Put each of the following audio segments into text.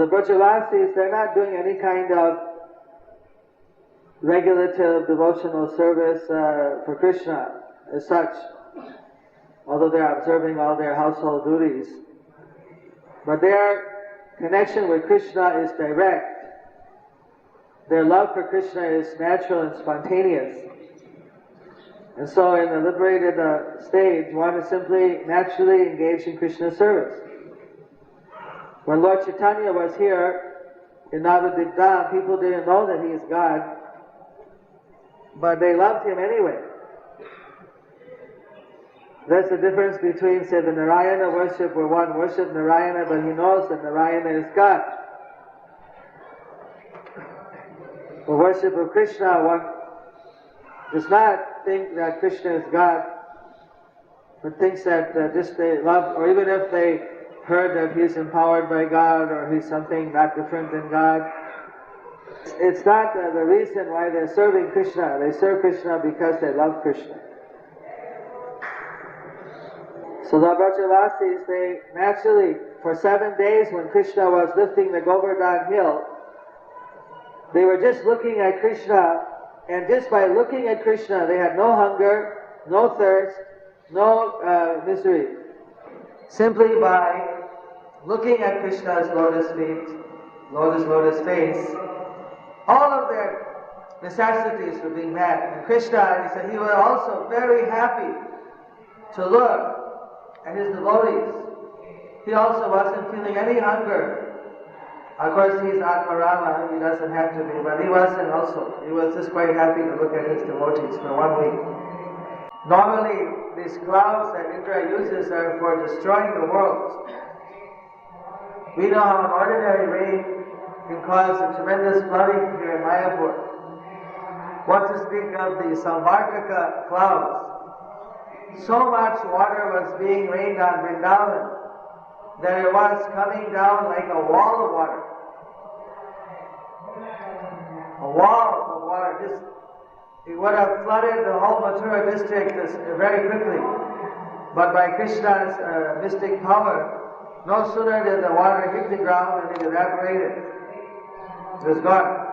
the Brajavasis, they're not doing any kind of regulative devotional service for Krishna as such, although they're observing all their household duties. But their connection with Krishna is direct. Their love for Krishna is natural and spontaneous. And so in the liberated stage, one is simply naturally engaged in Krishna's service. When Lord Chaitanya was here in Navadvip, people didn't know that he is God, but they loved him anyway. That's the difference between, say, the Narayana worship, where one worships Narayana, but he knows that Narayana is God. The worship of Krishna, one does not think that Krishna is God, but thinks that just they love, or even if they heard that he's empowered by God, or he's something not different than God, it's not the reason why they're serving Krishna. They serve Krishna because they love Krishna. So the Brajavasis, they naturally, for 7 days when Krishna was lifting the Govardhan hill, they were just looking at Krishna, and just by looking at Krishna, they had no hunger, no thirst, no misery. Simply by looking at Krishna's lotus feet, lotus face, all of their necessities were being met. And Krishna, he said, he was also very happy to look at his devotees. He also wasn't feeling any hunger. Of course, he's Atmarama, he doesn't have to be, but he wasn't also. He was just quite happy to look at his devotees for 1 week. Normally, these clouds that Indra uses are for destroying the world. We know how an ordinary rain can cause a tremendous flooding here in Mayapur. What to speak of the Samvartaka clouds? So much water was being rained on Vrindavan that it was coming down like a wall of water. A wall of water. It would have flooded the whole Mathura district very quickly. But by Krishna's mystic power, no sooner did the water hit the ground and it evaporated. It was gone.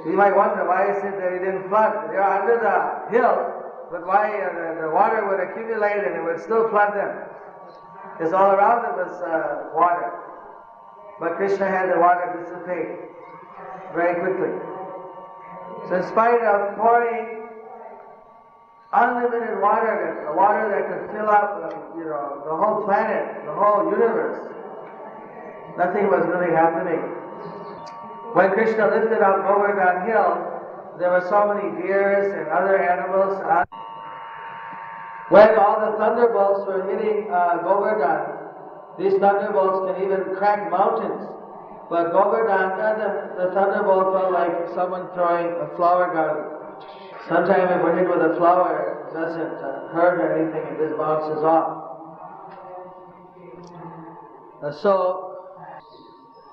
You might wonder, why is it that it didn't flood? They are under the hill, but why the water would accumulate and it would still flood them? Because all around it was water. But Krishna had the water dissipate very quickly. So in spite of pouring unlimited water, the water that could fill up the whole planet, the whole universe, nothing was really happening. When Krishna lifted up Govardhan hill, there were so many deers and other animals. When all the thunderbolts were hitting Govardhan, these thunderbolts can even crack mountains. But Govardhan, the thunderbolt felt like someone throwing a flower garland. Sometimes if we're hit with a flower, it doesn't hurt or anything, it just bounces off.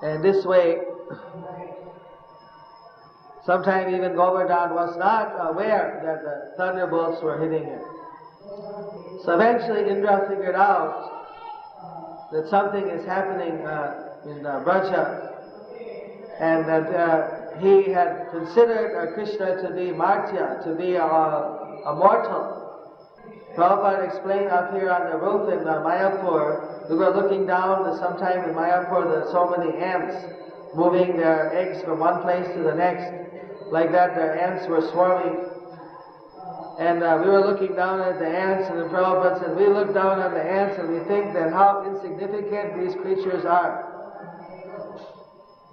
And this way, sometimes even Govardhan was not aware that the thunderbolts were hitting him. So eventually Indra figured out that something is happening in Braja, and that he had considered Krishna to be Martya, to be a mortal. Prabhupada explained up here on the roof in Mayapur, we were looking down sometime in Mayapur, there are so many ants moving their eggs from one place to the next. Like that, the ants were swarming. And we were looking down at the ants, and the Prabhupada said, we look down at the ants and we think that how insignificant these creatures are.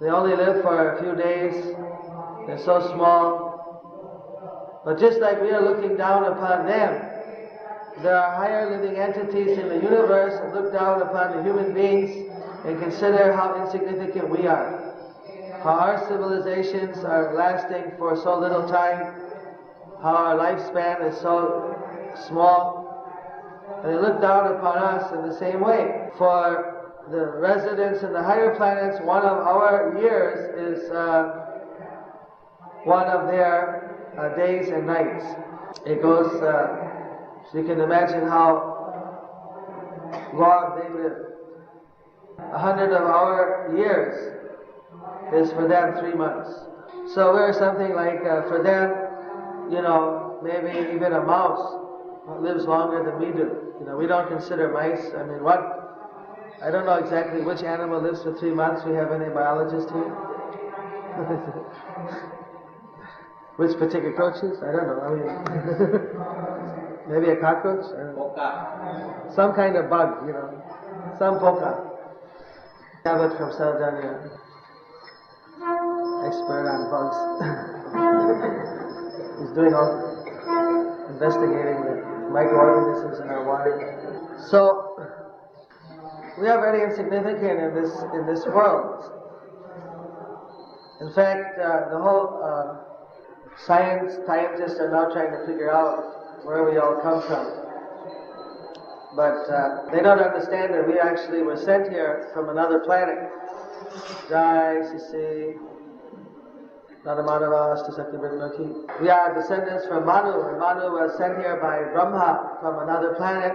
They only live for a few days, they're so small. But just like we are looking down upon them, there are higher living entities in the universe that look down upon the human beings and consider how insignificant we are. How our civilizations are lasting for so little time, how our lifespan is so small, and they look down upon us in the same way. For the residents in the higher planets, one of our years is one of their days and nights. It goes, so you can imagine how long they live. 100 of our years is for them 3 months. So we're something like, for them, maybe even a mouse lives longer than we do. We don't consider mice. I don't know exactly which animal lives for 3 months. We have any biologists here? Which particular cockroaches? I don't know. Maybe a cockroach? Poka. Some kind of bug, Some poka. Have it from Sardinia. Expert on bugs. He's doing investigating the microorganisms in our water. So we are very insignificant in this world. In fact, the whole scientists are now trying to figure out where we all come from. But they don't understand that we actually were sent here from another planet. Jai Sisi Nadamadavas to Sakti Brindaki. We are descendants from Manu, and Manu was sent here by Brahma from another planet,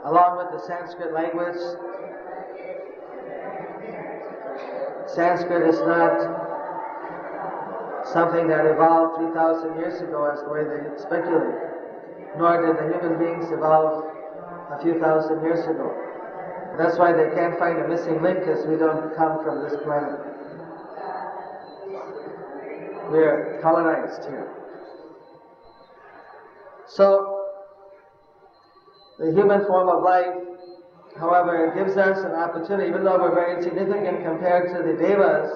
along with the Sanskrit language. Sanskrit is not something that evolved 3,000 years ago as the way they speculate, nor did the human beings evolve a few thousand years ago. That's why they can't find a missing link, because we don't come from this planet. We're colonized here. So, the human form of life, however, gives us an opportunity, even though we're very insignificant compared to the Devas,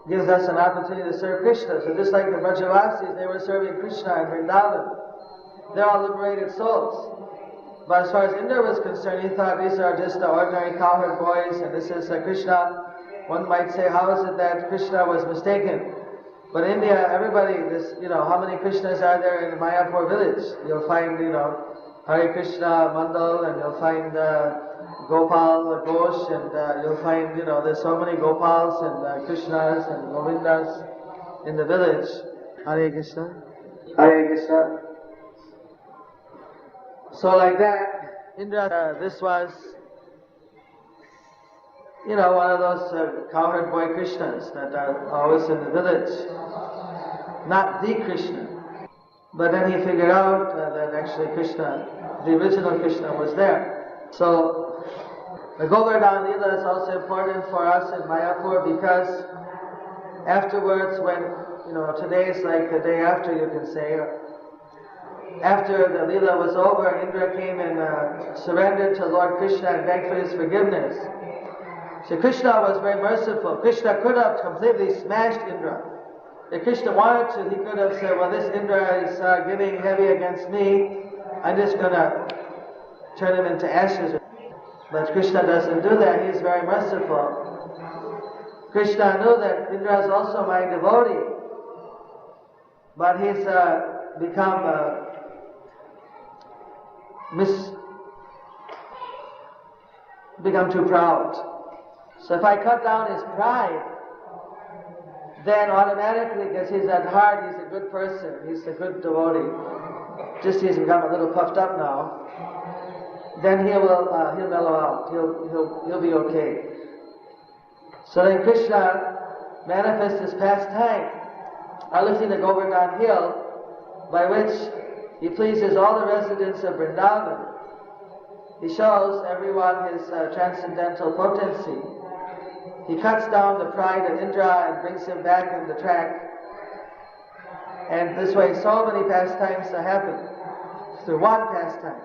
gives us an opportunity to serve Krishna. So just like the Brajavasis, they were serving Krishna in Vrindavan. They're all liberated souls. But as far as Indra was concerned, he thought these are just the ordinary cowherd boys, and this is Krishna. One might say, how is it that Krishna was mistaken? But in India, everybody, how many Krishnas are there in Mayapur village? You'll find, Hare Krishna Mandal, and you'll find Gopal Ghosh, and you'll find, there's so many Gopals and Krishnas and Govindas in the village. Hare Krishna. Hare Krishna. So like that, Indra, this was, one of those cowherd boy Krishnas that are always in the village. Not the Krishna. But then he figured out that actually Krishna, the original Krishna, was there. So the Govardhan Leela is also important for us in Mayapur, because afterwards, when, today is like the day after, you can say, after the Leela was over, Indra came and surrendered to Lord Krishna and begged for his forgiveness. So Krishna was very merciful. Krishna could have completely smashed Indra. If Krishna wanted to, he could have said, well, this Indra is getting heavy against me. I'm just going to turn him into ashes. But Krishna doesn't do that. He's very merciful. Krishna knew that Indra is also my devotee. But he's become too proud. So if I cut down his pride, then automatically, because he's at heart, he's a good person, he's a good devotee. Just he's become a little puffed up now. Then he'll mellow out. He'll be okay. So then Krishna manifests his pastime by lifting the Govardhan hill, by which he pleases all the residents of Vrindavan. He shows everyone his transcendental potency. He cuts down the pride of Indra and brings him back in the track. And this way, so many pastimes happen through one pastime.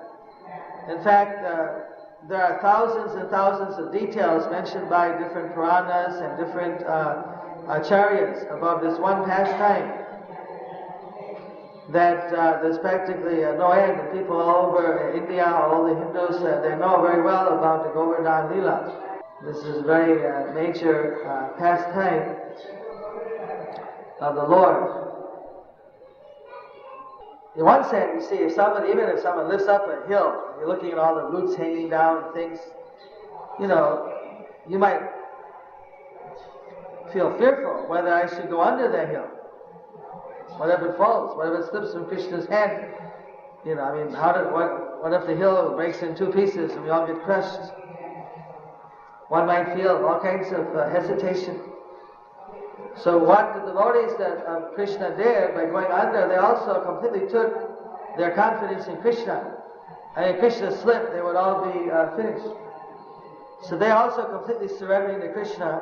In fact, there are thousands and thousands of details mentioned by different Puranas and different acharyas about this one pastime, that there's practically no end. And people all over India, all the Hindus, they know very well about the Govardhan Leela. This is a very major pastime of the Lord. In one sense, you see, even if someone lifts up a hill, you're looking at all the roots hanging down and things, you might feel fearful whether I should go under that hill. What if it falls? What if it slips from Krishna's hand? what if the hill breaks in two pieces and we all get crushed? One might feel all kinds of hesitation. So what the devotees of Krishna did by going under, they also completely took their confidence in Krishna. And if Krishna slipped, they would all be finished. So they also completely surrendering to Krishna.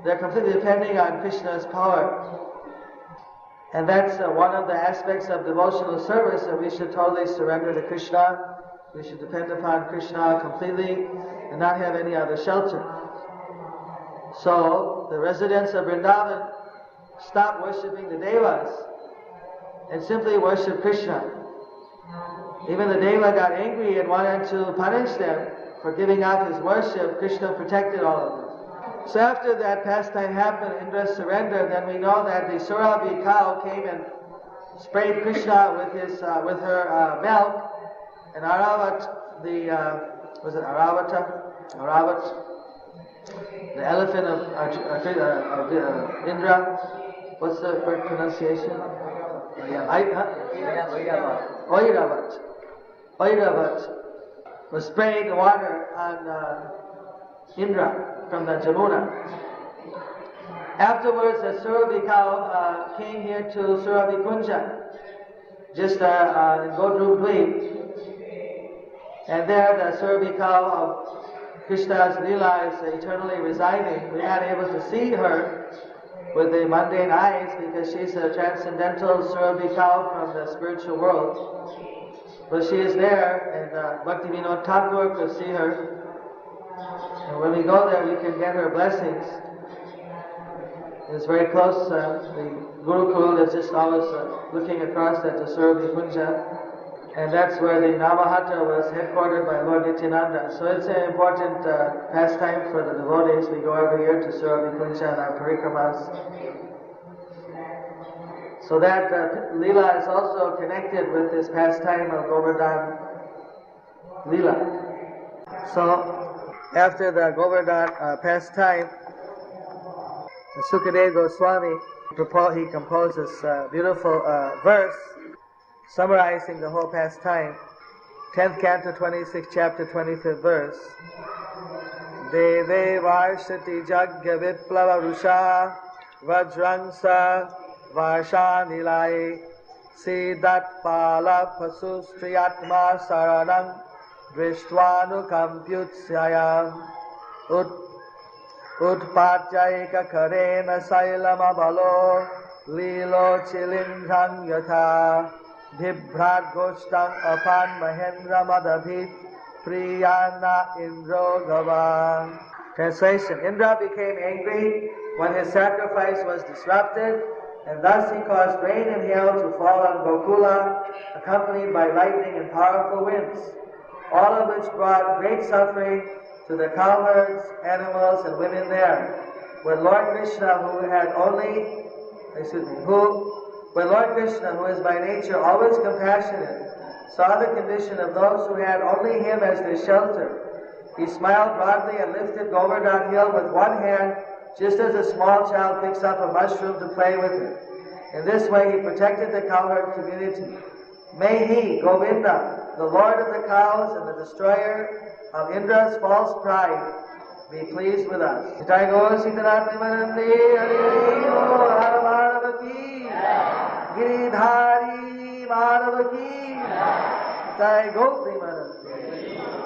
They're completely depending on Krishna's power. And that's one of the aspects of devotional service, that we should totally surrender to Krishna. We should depend upon Krishna completely and not have any other shelter. So the residents of Vrindavan stopped worshipping the Devas and simply worshiped Krishna. Even the Deva got angry and wanted to punish them for giving up his worship. Krishna protected all of them. So after that pastime happened, Indra surrendered, then we know that the Surabhi cow came and sprayed Krishna with her milk, and Aravat, Aravat, the elephant of Indra, what's the correct pronunciation? Oiravat was spraying the water on Indra from the Jamuna. Afterwards, the Surabhi cow came here to Surabhi Kunja, just in Godru Dweep. And there the Surabhi cow of Krishna's Leela is eternally residing. We are not able to see her with the mundane eyes because she's a transcendental Surabhi cow from the spiritual world. But she is there, and Bhakti Vinod Thakur could see her. And when we go there, we can get her blessings. It's very close. The Gurukul is just always looking across at the Surabhi Kunja. And that's where the Navahata was headquartered by Lord Nityananda. So it's an important pastime for the devotees. We go every year to Surabhi Kunja on our parikramas. So that Leela is also connected with this pastime of Govardhan Leela. So after the Govardhan pastime, Sukadeva Goswami he composed this beautiful verse summarizing the whole pastime. 10th canto, 26th chapter, 25th verse. Deve varshati jagya viplava rusha vajrangsa varshanilaye siddhat pala pasustriyatma saranam dristvanu kampyutsyayam utpatyaika karena sailama balo lilo chilindhang yatha Bhibhrat Goshtang Apan Mahendra Madhabhit Priyana Indro Gavan. Translation: Indra became angry when his sacrifice was disrupted, and thus he caused rain and hail to fall on Gokula, accompanied by lightning and powerful winds, all of which brought great suffering to the cowherds, animals, and women there. When Lord Krishna, When Lord Krishna, who is by nature always compassionate, saw the condition of those who had only him as their shelter, he smiled broadly and lifted Govardhan hill with one hand, just as a small child picks up a mushroom to play with it. In this way he protected the cowherd community. May he, Govinda, the Lord of the cows and the destroyer of Indra's false pride, be pleased with us. Jai Gaur Sitaratma Manande Hari Har Madhava Ki Giridhari Madhava Ki Jai Gaur Premanande.